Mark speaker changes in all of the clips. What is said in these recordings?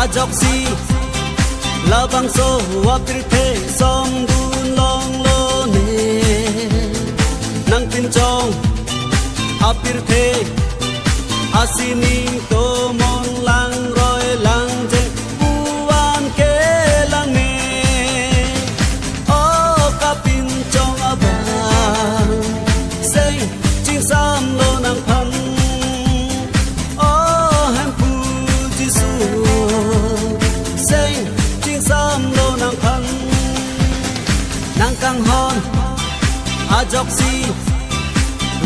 Speaker 1: jok si labang so wapir the som dun long lo ne nang tin chong apir the asini to mon lang roi lang je buan ke lang ne o kapin chong abang say ching sam lo nang phan kang hon ajok si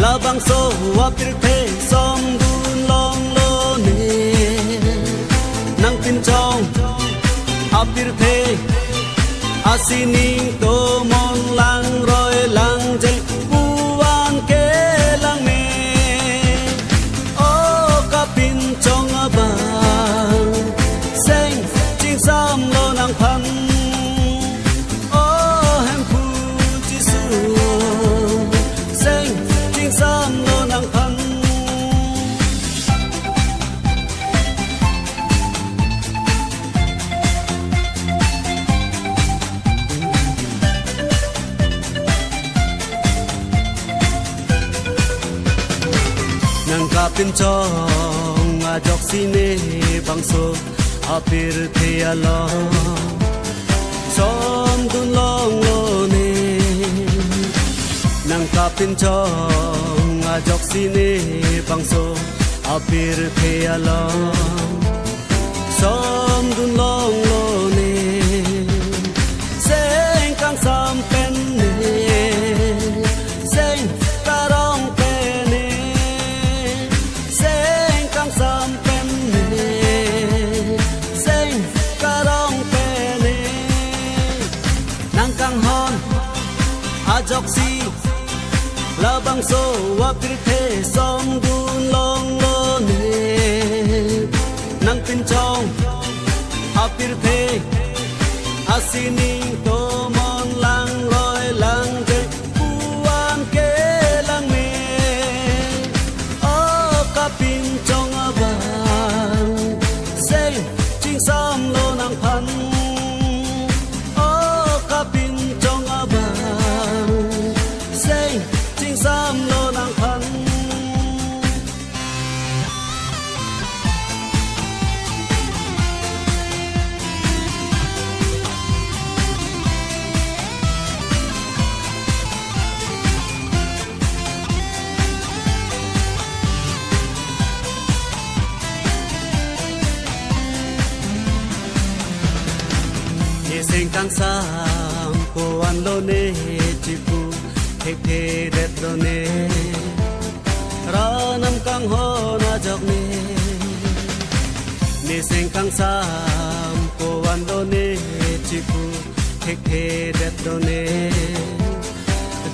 Speaker 1: labang so wapir the som dun long lo ne nang tin chong apir the asini to mon lang roi lang je buan ke lang ne o kapin chong abang sing ching sam lo nang phan nang kapin chong ajok sine bangso apir the alo som dun long lo ne nang kapin chong ajok sine bangso apir the alo som dun long lo ne seng kang sam pen ne seng tarong ajok si labang so wapir the som dun long lo ne nang tin chong apir the asini to mon lang roi lang je buan ke lang me o kapin chong abang say ching sam lo nang phan o kapin chong abang ching sam lo nang phan sing kang sam ko an lo ne chi pu the the det lo ne ra nam kang ho na jok ne sing kang sam ko an lo ne chi pu the the det lo ne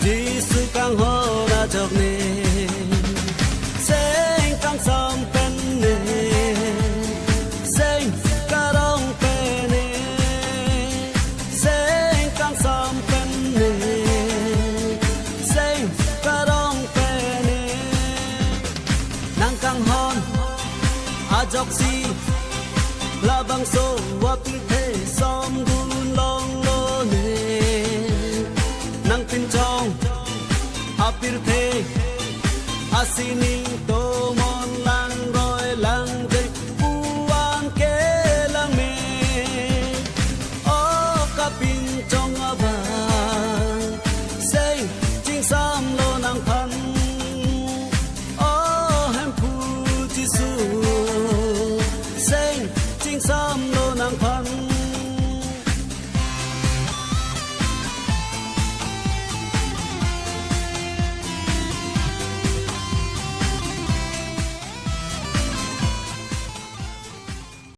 Speaker 1: jisu kang ho na jok ne sing kang sam pen ne sing karong ajok si labang so wapir the som dun long lo ne nang tin chong apir the asini to